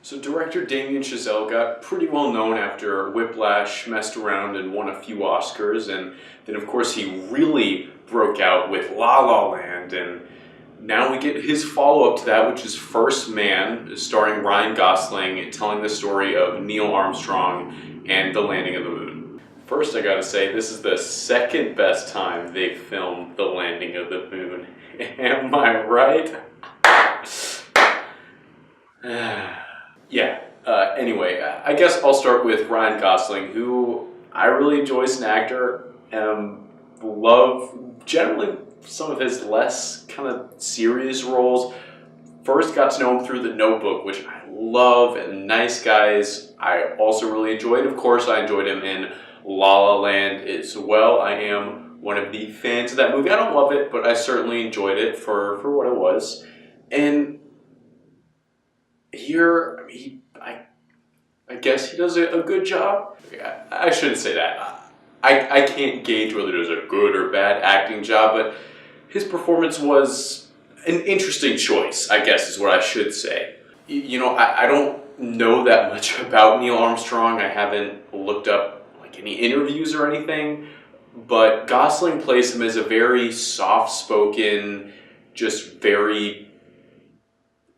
So director Damien Chazelle got pretty well known after Whiplash, messed around and won a few Oscars, and then of course he really broke out with La La Land, and now we get his follow-up to that, which is First Man, starring Ryan Gosling, telling the story of Neil Armstrong and the landing of the moon. First, I gotta say, this is the second best time they've filmed the landing of the moon. Am I right? Anyway, I guess I'll start with Ryan Gosling, who I really enjoy as an actor, love generally some of his less kind of serious roles. First got to know him through The Notebook, which I love, and Nice Guys I also really enjoyed. Of course, I enjoyed him in La La Land as well. I am one of the fans of that movie. I don't love it, but I certainly enjoyed it for what it was. And here, I guess he does a good job. I shouldn't say that. I can't gauge whether it was a good or bad acting job, but his performance was an interesting choice, I guess is what I should say. You know, I don't know that much about Neil Armstrong. I haven't looked up like any interviews or anything, but Gosling plays him as a very soft-spoken, just very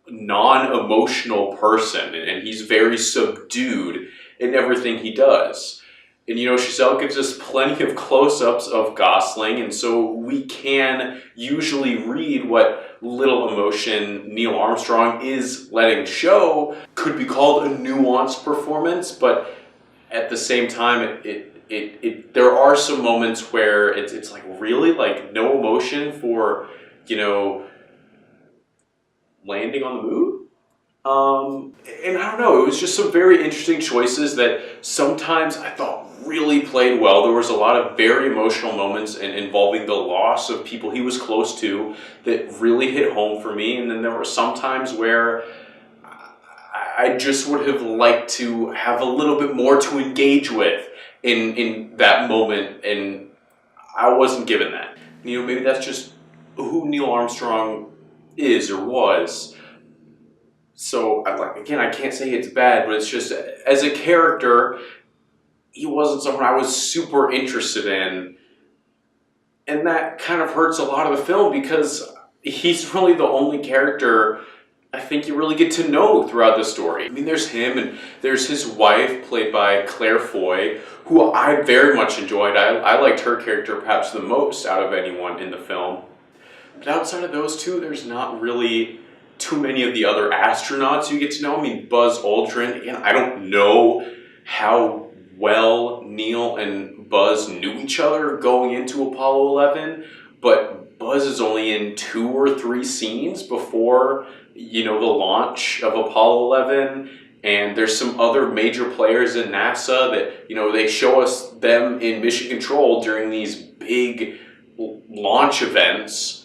non-emotional person, and he's very subdued in everything he does. And you know, Chazelle gives us plenty of close-ups of Gosling, and so we can usually read what little emotion Neil Armstrong is letting show. Could be called a nuanced performance, but at the same time, there are some moments where it's like really like no emotion for, you know, landing on the moon? And I don't know, it was just some very interesting choices that sometimes I thought really played well. There was a lot of very emotional moments involving the loss of people he was close to that really hit home for me. And then there were some times where I just would have liked to have a little bit more to engage with in that moment, and I wasn't given that. You know, maybe that's just who Neil Armstrong is or was. So again, I can't say it's bad, but it's just as a character, he wasn't someone I was super interested in, and that kind of hurts a lot of the film because he's really the only character I think you really get to know throughout the story. I mean, there's him and there's his wife, played by Claire Foy, who I very much enjoyed. I liked her character perhaps the most out of anyone in the film. But outside of those two, there's not really too many of the other astronauts you get to know. I mean, Buzz Aldrin, again, I don't know how well Neil and Buzz knew each other going into Apollo 11, but Buzz is only in 2 or 3 scenes before, you know, the launch of Apollo 11. And there's some other major players in NASA that, you know, they show us them in mission control during these big launch events.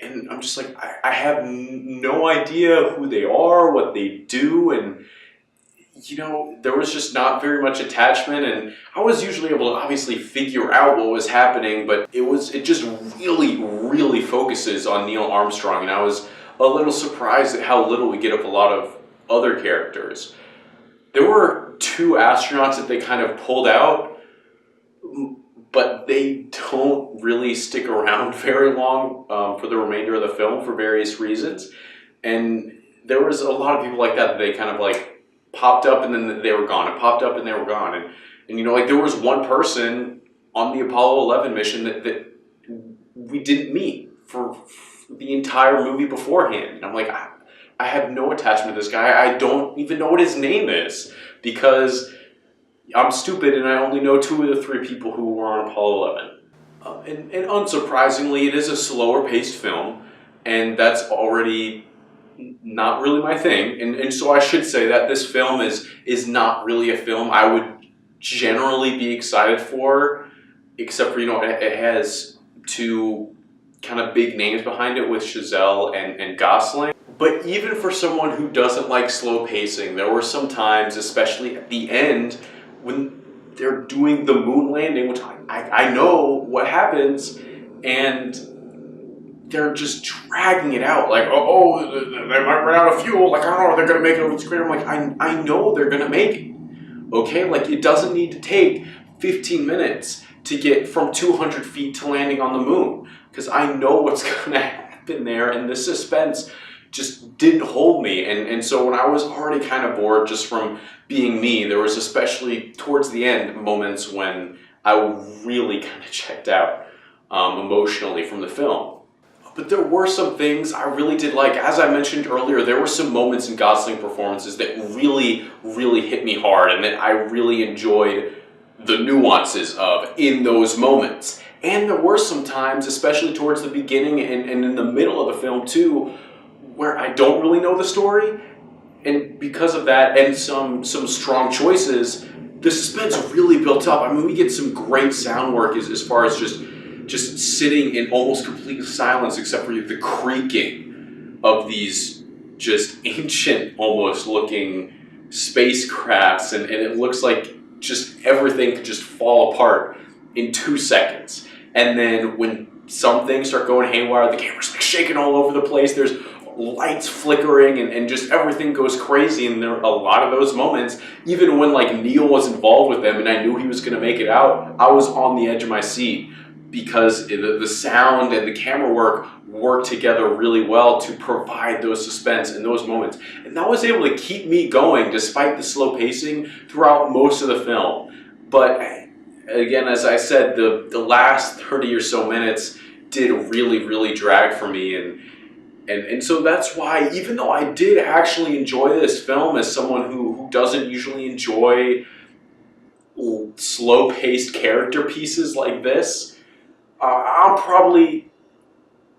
And I'm just like, I have no idea who they are, what they do, and, you know, there was just not very much attachment, and I was usually able to obviously figure out what was happening, but it just really focuses on Neil Armstrong, and I was a little surprised at how little we get of a lot of other characters. There were 2 astronauts that they kind of pulled out, but they don't really stick around very long for the remainder of the film for various reasons. And there was a lot of people like that they kind of like popped up and then they were gone, and popped up and they were gone. And you know, like there was one person on the Apollo 11 mission that we didn't meet for the entire movie beforehand. And I'm like, I have no attachment to this guy. I don't even know what his name is because I'm stupid and I only know 2 of the 3 people who were on Apollo 11. And unsurprisingly, it is a slower paced film, and that's already not really my thing. And so I should say that this film is not really a film I would generally be excited for, except for, you know, it has 2 kind of big names behind it with Chazelle and Gosling. But even for someone who doesn't like slow pacing, there were some times, especially at the end, when they're doing the moon landing, which I know what happens, and they're just dragging it out. Like, they might run out of fuel. Like, I don't know if they're going to make it over the screen. I'm like, I know they're going to make it. Okay? Like, it doesn't need to take 15 minutes to get from 200 feet to landing on the moon. Because I know what's going to happen there. And the suspense just didn't hold me. And so when I was already kind of bored just from being me, there was especially towards the end moments when I really kind of checked out emotionally from the film. But there were some things I really did like. As I mentioned earlier, there were some moments in Gosling performances that really, really hit me hard and that I really enjoyed the nuances of in those moments. And there were some times, especially towards the beginning and in the middle of the film too, where I don't really know the story. And because of that and some strong choices, the suspense really built up. I mean, we get some great sound work as far as just sitting in almost complete silence except for the creaking of these just ancient almost looking spacecrafts, and it looks like just everything could just fall apart in 2 seconds. And then when some things start going haywire, the camera's like shaking all over the place, there's lights flickering and just everything goes crazy. And there are a lot of those moments, even when like Neal was involved with them and I knew he was going to make it out, I was on the edge of my seat because the sound and the camera work worked together really well to provide those suspense in those moments. And that was able to keep me going despite the slow pacing throughout most of the film. But again, as I said, the last 30 or so minutes did really, really drag for me. And so that's why, even though I did actually enjoy this film as someone who doesn't usually enjoy slow-paced character pieces like this, I'm probably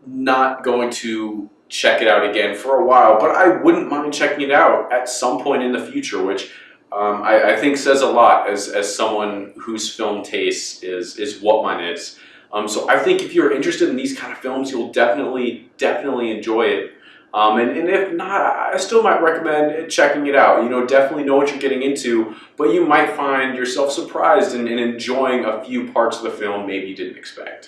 not going to check it out again for a while, but I wouldn't mind checking it out at some point in the future, which I think says a lot as someone whose film taste is what mine is. So I think if you're interested in these kind of films, you'll definitely enjoy it. And if not, I still might recommend checking it out. You know, definitely know what you're getting into, but you might find yourself surprised and enjoying a few parts of the film maybe you didn't expect.